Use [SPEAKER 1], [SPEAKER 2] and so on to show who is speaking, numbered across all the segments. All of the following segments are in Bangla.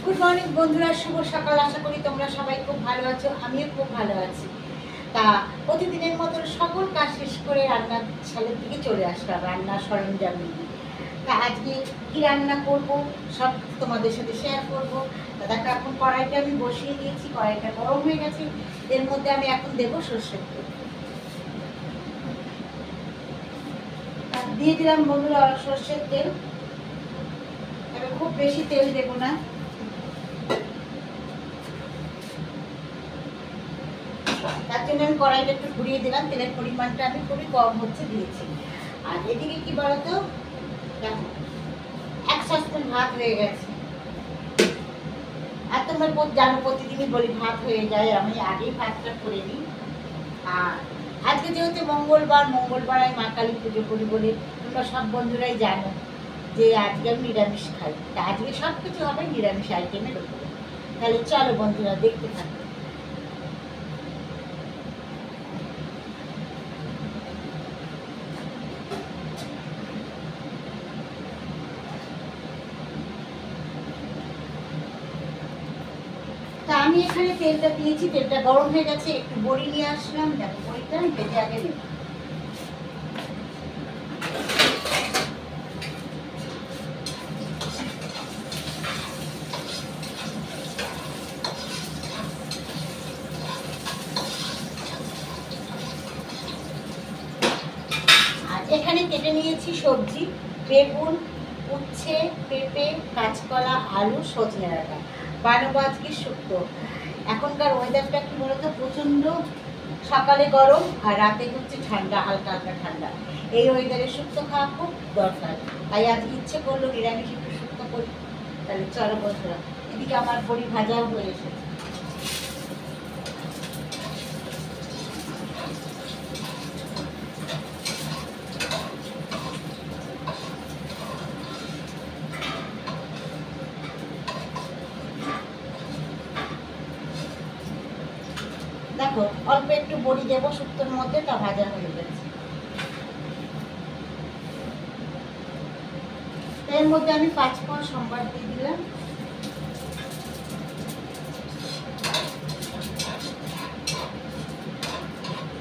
[SPEAKER 1] গুড মর্নিং বন্ধুরা, শুভ সকাল। আশা করি তোমরা সবাই খুব ভালো আছো, আমিও খুব ভালো আছি। তা প্রতিদিনের মতো সকল কাজ শেষ করে রান্নার ছালের দিকে চলে আসলাম, রান্নার সরঞ্জাম নিয়ে। তা আজকে কী রান্না করব সব তোমাদের সাথে শেয়ার করবো। তা দেখো, এখন কড়াইটা আমি বসিয়ে দিয়েছি, কড়াইটা গরম হয়ে গেছে। এর মধ্যে আমি এখন দেবো সর্ষের তেল। দিয়ে দিলাম বন্ধুরা সর্ষের তেল। এবার খুব বেশি তেল দেবো না, তার জন্য আমি কড়াইটা একটু ঘুরিয়ে দিলাম। তেলের পরিমাণটা আমি খুবই কম হচ্ছে দিয়েছি। আর এদিকে কি বলতো, দেখো 1 সসপ্যান ভাত হয়ে গেছে। আর তোমরা জানো প্রতিদিনই বলি ভাত হয়ে যায়, আমি আগেই ভাতটা করে নিই। আর আজকে যেহেতু মঙ্গলবার আমি মা কালী পুজো করি বলে তোমরা সব বন্ধুরাই জানো যে আজকে আমি নিরামিষ খাই। তা আজকে সব কিছু হবে নিরামিষ আইটেমের উপরে। তাহলে চলো বন্ধুরা, দেখতে থাকো। তা আমি এখানে তেলটা দিয়েছি, তেলটা গরম হয়ে গেছে। একটু বড়ি নিয়ে আসলাম, দেখো বড়িটা আমি ভেজে আগে নেব। আর এখানে কেটে নিয়েছি সবজি, বেগুন, উচ্ছে, পেঁপে, কাঁচকলা, আলু, সজনে ডাঁটা। বানাবো আজকে শুক্তো। এখনকার ওয়েদারটা কি বলতো, প্রচণ্ড সকালে গরম আর রাতে হচ্ছে ঠান্ডা, হালকা হালকা ঠান্ডা। এই ওয়েদারে শুক্তো খাওয়া খুব দরকার। তাই আজ ইচ্ছে করলো নিরামিষ একটু শুক্তো করি। তাহলে চলো বন্ধুরা, এদিকে আমার বড়ি ভাজাও হয়ে এসেছে। দেখো অল্প একটু বড়ি দেবো শুক্তোর মধ্যে, তা ভাজা হয়ে গেছে। এর মধ্যে আমি 5 পাঁচ সম্বার দিয়ে দিলাম।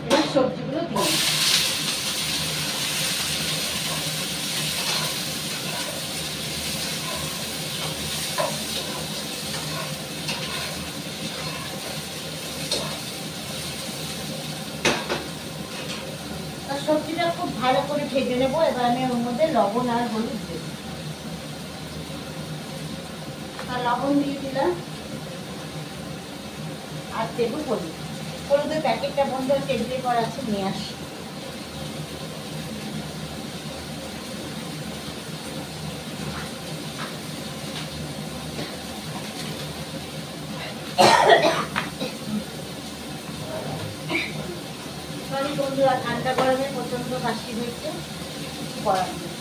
[SPEAKER 1] এবার সবজিগুলো দিয়ে সবজিটা খুব ভালো করে ভেজে নেবো। এবার আমি ওর মধ্যে লবণ আর হলুদ দেবো। আর লবণ দিয়ে দিলাম, আর দেবো হলুদ। হলুদের প্যাকেটটা বন্ধ টেবিলে করা আছে, নিয়ে আসি। সরি বন্ধুরা, ঠান্ডা গরমে প্রচন্ড কাশি হয়েছে, কিছু করার নেই।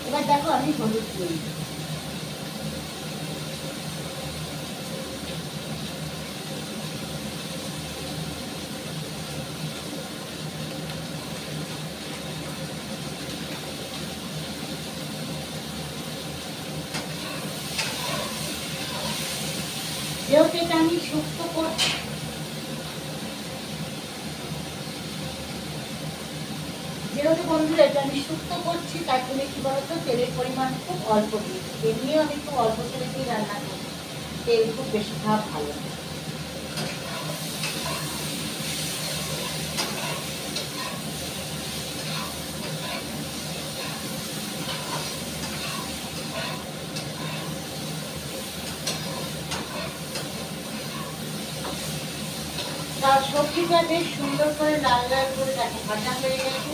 [SPEAKER 1] এবার দেখো আমি হলুদ দিই। যেহেতু এটা আমি শুক্তো করছি, যেহেতু বন্ধুরা এটা আমি শুক্তো করছি, তার জন্য কি বলতো তেলের পরিমাণ খুব অল্প দিয়েছি। এমনিও আমি খুব অল্প তেলে দিয়ে রান্না করি, তেল খুব বেশি খাওয়া ভালো না। তার সবজিটা বেশ সুন্দর করে লাল লাল করে দেখো ভাজা হয়ে গেছে।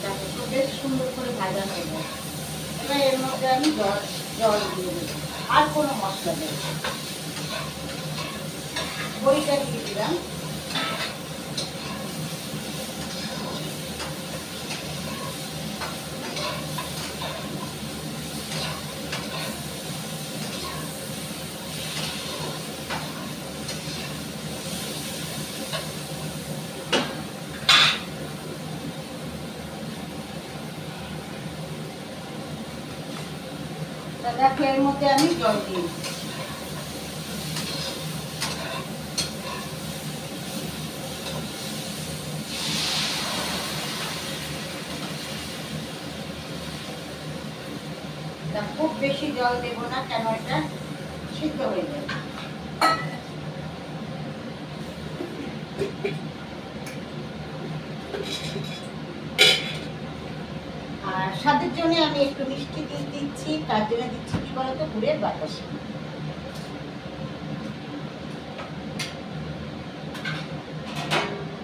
[SPEAKER 1] দেখো বেশ সুন্দর করে ভাজা হয়ে গেছে। এবার এর মধ্যে আমি জল দিয়ে দেবো, আর কোনো মশলা দেব। বড়িটা দিয়ে দিলাম। দেখো এর মধ্যে আমি জল দিই। খুব বেশি জল দেবো না, কেন এটা সিদ্ধ হয়ে যাবে। আর স্বাদের জন্য আমি একটু মিষ্টি দিচ্ছি, তার জন্য দিচ্ছি কি বলতো, গুড়ের বাতাসা।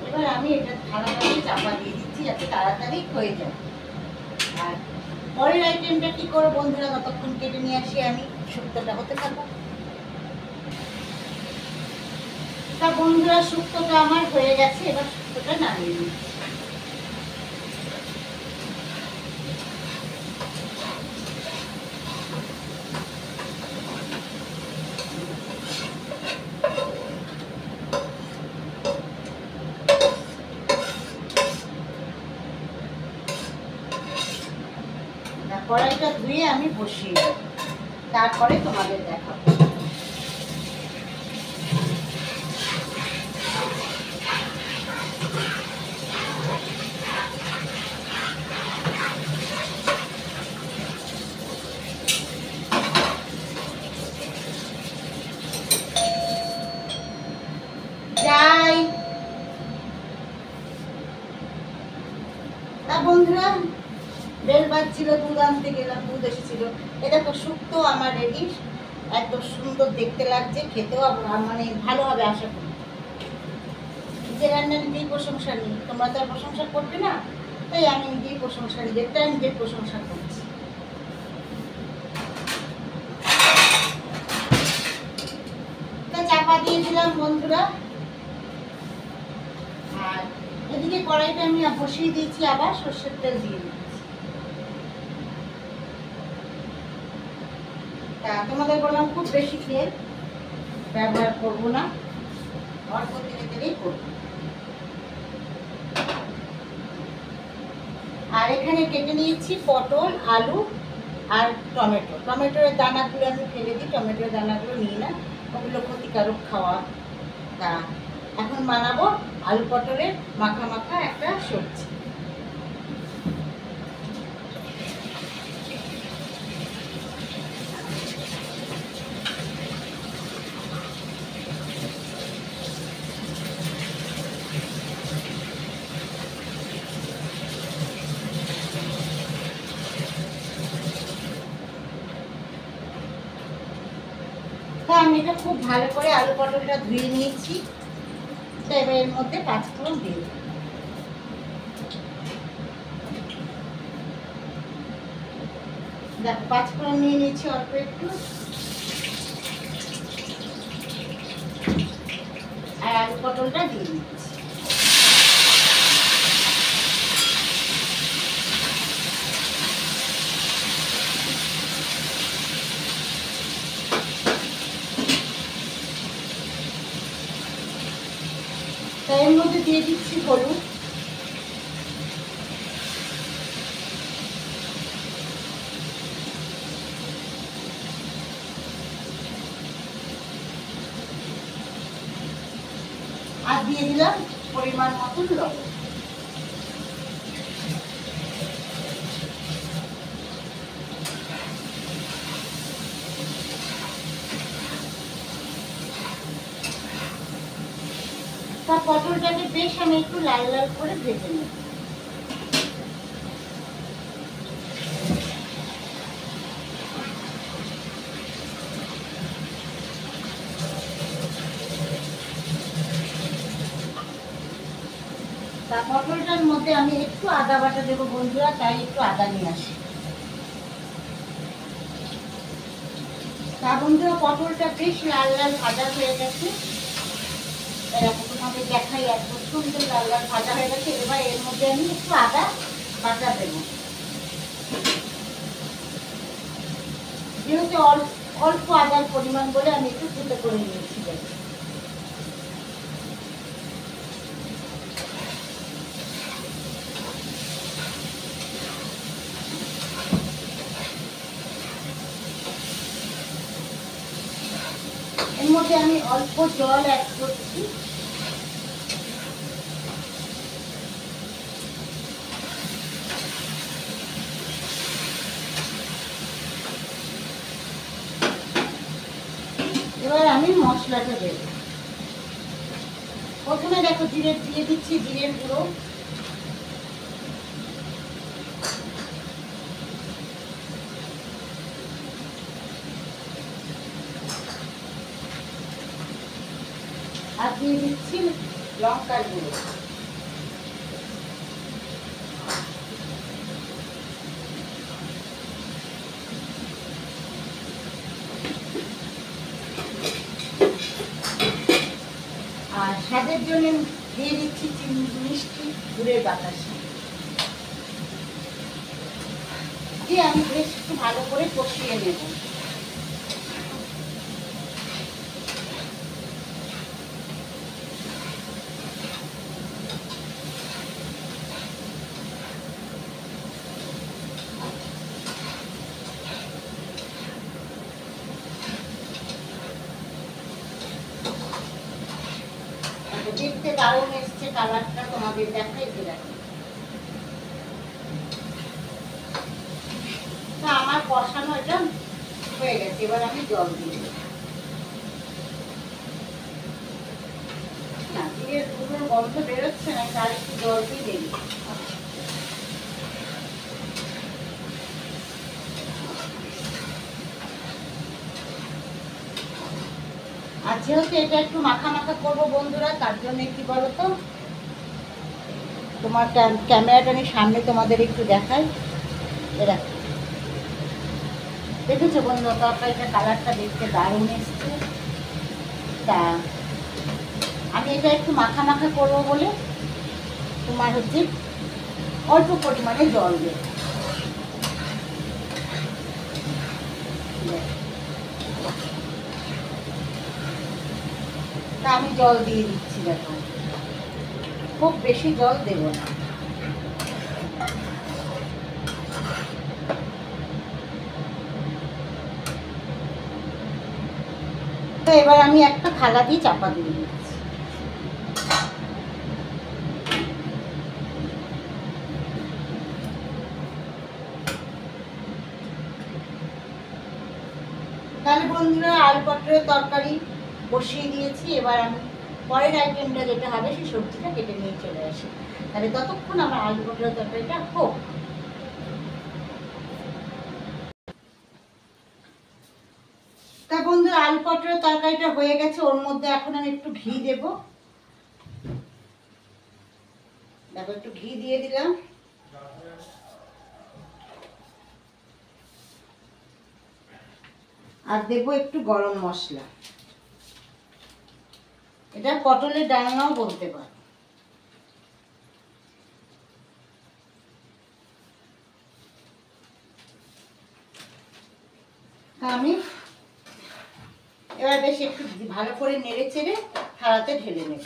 [SPEAKER 1] এবার আমি এটা থালাটাকে চাপা দিয়ে দিচ্ছি যাতে তাড়াতাড়ি হয়ে যায়। আর পরের আইটেমটা কি করবো বন্ধুরা, ততক্ষণ কেটে নিয়ে আসি আমি, শুক্তোটা হতে থাকবো। তা বন্ধুরা শুক্তোটা আমার হয়ে গেছে, এবার শুক্তোটা নামিয়ে নিচ্ছি। কড়াইটা ধুয়ে আমি বসিয়ে দেব, তারপরে তোমাদের দেখাবো। যাই তা বন্ধুরা, বেল বাজছিল, দুধ আনতে গেলাম, দুধ এসেছিল। এ দেখো শুক্তো আমার রেডি, একদম সুন্দর দেখতে লাগছে, খেতেও মানে ভালো হবে আশা করি। নিজের রান্না নিজেই প্রশংসা নিই, তোমরা তো আর প্রশংসা করবে না, তাই আমি নিজেই প্রশংসা, নিজেরটা নিজের প্রশংসা করছি। চাপা দিয়ে দিলাম বন্ধুরা। আর এদিকে কড়াইটা আমি বসিয়ে দিয়েছি, আবার সর্ষের তেল দিয়ে দিচ্ছি। তা তোমাদের বললাম খুব বেশি তেল ব্যবহার করবো না, অল্প তেলে তেলেই করবো। আর এখানে কেটে নিয়েছি পটল, আলু আর টমেটো। টমেটোর দানাগুলো আমি ফেলে দিই, টমেটোর দানাগুলো নিই না, ওগুলো ক্ষতিকারক খাওয়া। তা এখন বানাবো আলু পটলের মাখা মাখা একটা সবজি। আমি এটা খুব ভালো করে আলু পটলটা ধুয়ে নিয়েছি, তো এবার এর মধ্যে 5 ফোড়ন দিয়ে দেব। দেখো 5 ফোড়ন নিয়ে নিয়েছি অল্প একটু, আর আলু পটলটা দিয়ে দিচ্ছি। এর মধ্যে দিয়ে দিচ্ছি হলুদ, আর দিয়ে দিলাম পরিমাণ মতন লবণ। তা পটলটাকে বেশ আমি একটু লাল লাল করে ভেজে নেব। তা পটলটার মধ্যে আমি একটু আদা বাটা দেবো বন্ধুরা, তাই একটু আদা নিয়ে আসি। তা বন্ধুরা পটলটা বেশ লাল লাল ভাজা হয়ে গেছে, এরকম তোমাদের দেখাই, একদম সুন্দর লাল লাল ভাজা হয়ে গেছে। এবার এর মধ্যে আমি একটু আদা বাটা দেবো, যেহেতু অল্প আদার পরিমাণ বলে আমি একটু ফুটে করে নিয়েছি। মধ্যে আমি অল্প জল অ্যাড করছি। এবার আমি মশলাটা দেব। প্রথমে দেখো জিরে দিয়ে দিচ্ছি, জিরের গুঁড়ো। আর দিয়ে দিচ্ছি লঙ্কার গুঁড়ো। আর স্বাদের জন্য দিয়ে দিচ্ছি মিষ্টি গুড়ের বাতাসা দিয়ে আমি বেশ একটু ভালো করে কষিয়ে নেব। দেখতে দারুণ এসছে কালারটা, তোমাদের দেখাই দেখো। আমার কষানো এটা হয়ে গেছে, এবার আমি জল দিয়ে দেব। না, জিরের গুঁড়োর গন্ধ বেরোচ্ছে না, তার একটু জল দিয়ে দেব। আর যেহেতু এটা একটু মাখা মাখা করবো বন্ধুরা, তার জন্য কি বলতো, তোমার ক্যামেরাটা আমি সামনে তোমাদের একটু দেখাই। এরা দেখেছো বন্ধুরা, তরকারিটা কালারটা দেখতে দারুণ এসছে। তা আমি এটা একটু মাখা মাখা করবো বলে তোমার হচ্ছে অল্প পরিমাণে জল দেব। তা আমি জল দিয়ে দিচ্ছি, দেখো খুব বেশি জল দেব না। তো এবার আমি একটা থালা দিয়ে চাপা দিয়ে দিচ্ছি। তাহলে বন্ধুরা, আলু পটলের তরকারি বসিয়ে দিয়েছি। এবার আমি পরের আইটেমটা যেটা হবে সেই সবজিটা কেটে নিয়ে চলে আসি। তাহলে ততক্ষণ আমার আলু পটলের তরকারিটা হোক। তা বন্ধুরা, আলু পটলের তরকারিটা হয়ে গেছে। ওর মধ্যে এখন আমি একটু ঘি দেব। দেখো একটু ঘি দিয়ে দিলাম। আর দেবো একটু গরম মশলা। এটা পটলের ডালনাও বলতে পারো। আমি এবার বেশ একটু ভালো করে নেড়ে চেড়ে থালাতে ঢেলে নেব।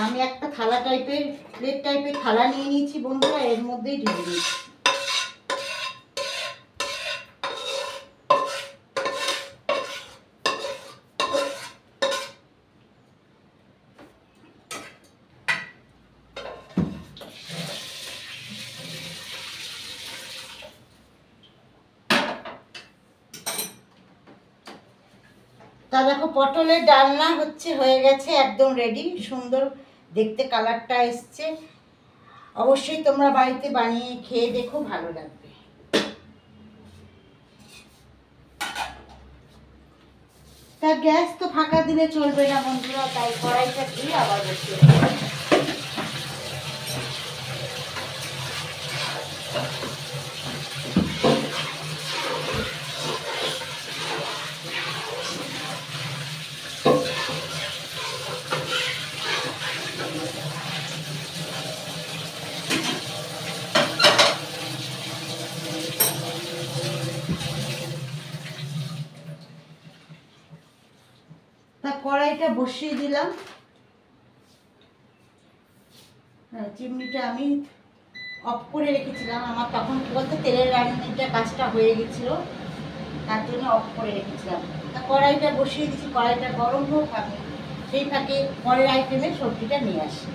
[SPEAKER 1] আমি একটা থালা টাইপের, প্লেট টাইপের থালা নিয়ে নিয়েছি বন্ধুরা, এর মধ্যেই ঢেলে দিচ্ছি। তা দেখো পটলের ডালনা হয়ে গেছে, একদম রেডি। সুন্দর দেখতে কালারটা এসছে। অবশ্যই তোমরা বাড়িতে বানিয়ে খেয়ে দেখো, ভালো লাগবে। তা গ্যাস তো ফাঁকা দিলে চলবে না বন্ধুরা, তাই কড়াইটা দিয়ে আবার বসিয়ে দেব। তা কড়াইটা বসিয়ে দিলাম। চিমনিটা আমি অফ করে রেখেছিলাম। আমার তখন কি বলতো তেলের রান্নাটা কাজটা হয়ে গেছিলো, তার জন্য অফ করে রেখেছিলাম। তা কড়াইটা বসিয়ে দিচ্ছি, কড়াইটা গরম হোক, আমি সেই ফাঁকে পরের আইটেমে সবজিটা নিয়ে আসি।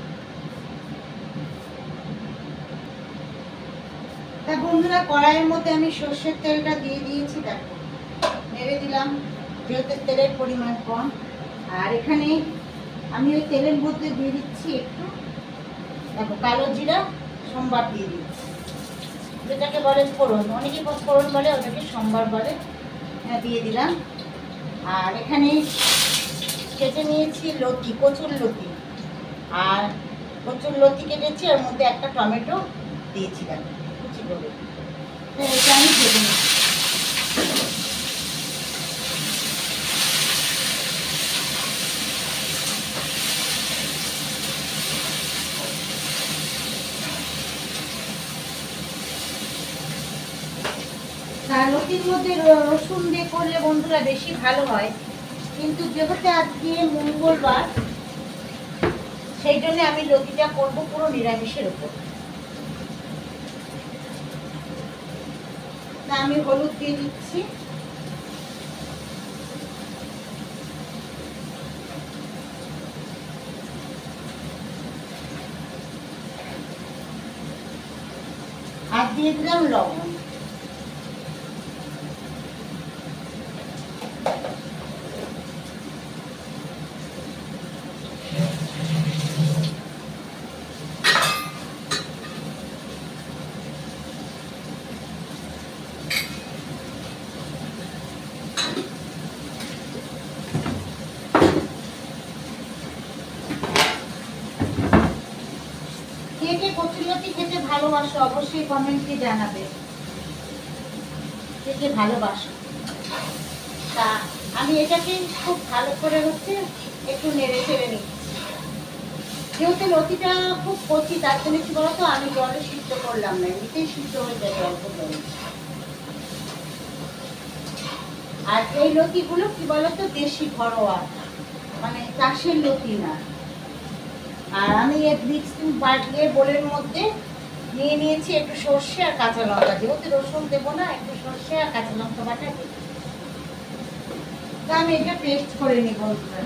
[SPEAKER 1] তা বন্ধুরা, কড়াইয়ের মধ্যে আমি সর্ষের তেলটা দিয়ে দিয়েছি, দেখো নেড়ে দিলাম, যেহেতু তেলের পরিমাণ কম। আর এখানে আমি ওই তেলের মধ্যে দিয়ে দিচ্ছি একটু, দেখো কালো জিরা সোমবার দিয়ে দিচ্ছি, যেটাকে বলে ফোড়ন, অনেকে ফোড়ন বলে, ওটাকে সোমবার বলে, দিয়ে দিলাম। আর এখানে কেটে নিয়েছি লতি, কচুর লতি, আর কচুর লতি কেটেছি, ওর মধ্যে একটা টমেটো দিয়েছি, দেখো কুচি করে। এটা আমি কেটে নিচ্ছি। লতির মধ্যে রসুন দিয়ে করলে বন্ধুরা বেশি ভালো হয়, কিন্তু যেহেতু আজকে মঙ্গলবার, সেই জন্য আমি লতিটা করবো পুরো নিরামিষের উপর। তা আমি হলুদ দিয়ে দিচ্ছি, আর দিয়ে দিলাম লবণ। কে কে কচুরলতি খেতে ভালোবাসো অবশ্যই কমেন্টে জানাবে, কে কে ভালোবাসো। তা আমি এটাকে খুব ভালো করে একটু নেড়ে চেড়ে নিচ্ছি। যেহেতু লতিটা খুব কচি, তার জন্য কি বলতো আমি জলে সিদ্ধ করলাম না, এমনিতেই সিদ্ধ হয়ে যাবে অল্প জলে। আর এই লতিগুলো কি বলতো দেশি ঘরোয়া, মানে চাষের লতি না। আর আমি বোলের মধ্যে নিয়ে নিয়েছি একটু সর্ষে আর কাঁচা লঙ্কা, যেহেতু রসুন দেবো না, একটু সর্ষে আর কাঁচা লঙ্কা বাটা দিই। তা আমি এটা পেস্ট করে নিই বন্ধুরা।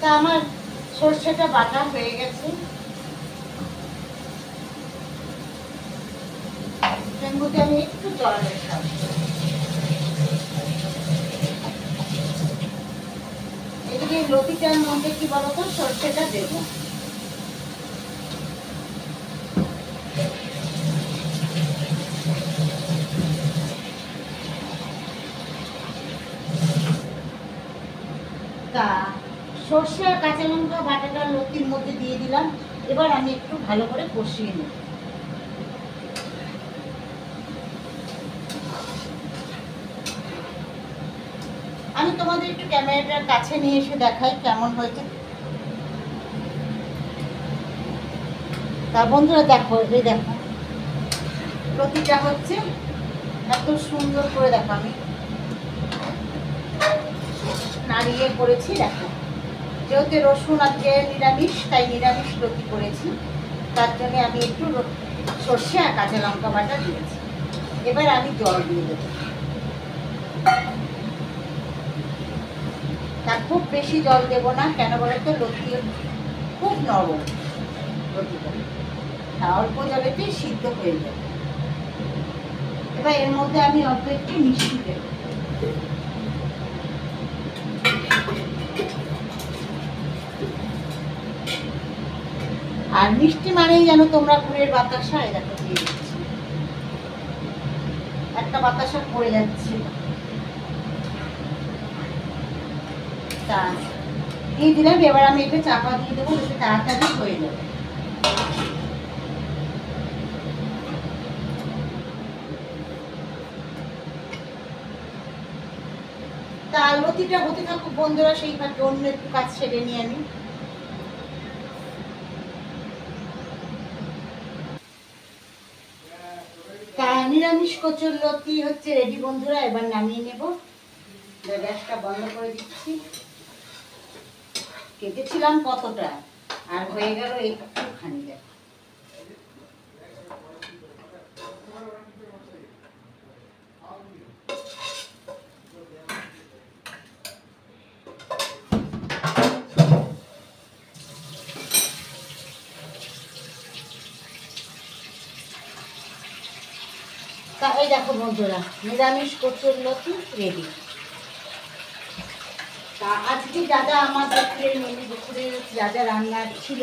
[SPEAKER 1] তা আমার সর্ষেটা বাটা হয়ে গেছে, এর মধ্যে আমি একটু জল মেশাব। এদিকে লতিটার মধ্যে কি বলতো সর্ষেটা দেবো। তা সর্ষে আর কাঁচা লঙ্কা বাটাটা লতির মধ্যে দিয়ে দিলাম। এবার আমি একটু ভালো করে কষিয়ে নেব। আমি তোমাদের একটু ক্যামেরাটার কাছে নিয়ে এসে দেখাই কেমন হয়েছে। তা বন্ধুরা দেখো, এই দেখো লতিটা হচ্ছে এত সুন্দর করে, দেখো আমি নাড়িয়ে করেছি। দেখো যেহেতু রসুন আজকে নিরামিষ, তাই নিরামিষ লতি করেছি, তার জন্য আমি একটু সর্ষে আর কাঁচা লঙ্কা বাটা দিয়েছি। এবার আমি জল দিয়ে দেবো। তা খুব বেশি জল দেবো না, কেন বলো তো লতি খুব নরম রুটিটা, অল্প জলেতেই সিদ্ধ হয়ে যাবে। এবার এর মধ্যে আমি অল্প একটু মিষ্টি দেব। আর মিষ্টি মানেই যেন তোমরা গুড়ের বাতাসা দেখো দিয়ে দিচ্ছি, একটা বাতাসা পড়ে যাচ্ছে, তা দিয়ে দিলাম। এবার আমি এটা চাপা দিয়ে দেবো, যাতে তাড়াতাড়ি হয়ে যাবে। তা লতিটা হতে থাকুক বন্ধুরা, সেই ফাঁকে অন্য একটু কাজ সেরে নিয়ে আমি। তা নিরামিষ কচুর লতি হচ্ছে রেডি বন্ধুরা, এবার নামিয়ে নেব। গ্যাসটা বন্ধ করে দিচ্ছি। কেটেছিলাম কতটা, আর হয়ে গেল একটুখানি। দেখো তাই, দেখো বন্ধুরা নিরামিষ কচুর লতি রেডি। তা আজকে যা যা আমার দুপুরের মেনু, দুপুরের যা যা রান্না ছিল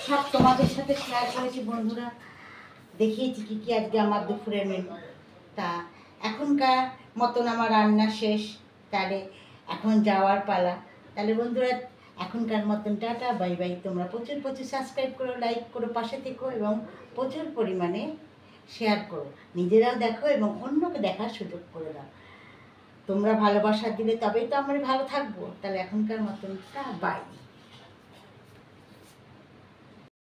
[SPEAKER 1] সব তোমাদের সাথে শেয়ার করেছি বন্ধুরা, দেখিয়েছি কী কী আজকে আমার দুপুরের মেনু। তা এখনকার মতন আমার রান্না শেষ, তাহলে এখন যাওয়ার পালা। তাহলে বন্ধুরা এখনকার মতন টাটা, বাই বাই। তোমরা প্রচুর প্রচুর সাবস্ক্রাইব করো, লাইক করো, পাশে থেকো এবং প্রচুর পরিমাণে শেয়ার করো, নিজেরাও দেখো এবং অন্যকে দেখার সুযোগ করে দাও। তোমরা ভালোবাসা দিলে তবেই তো আমরা ভালো থাকবো। তাহলে এখনকার মতন বাই।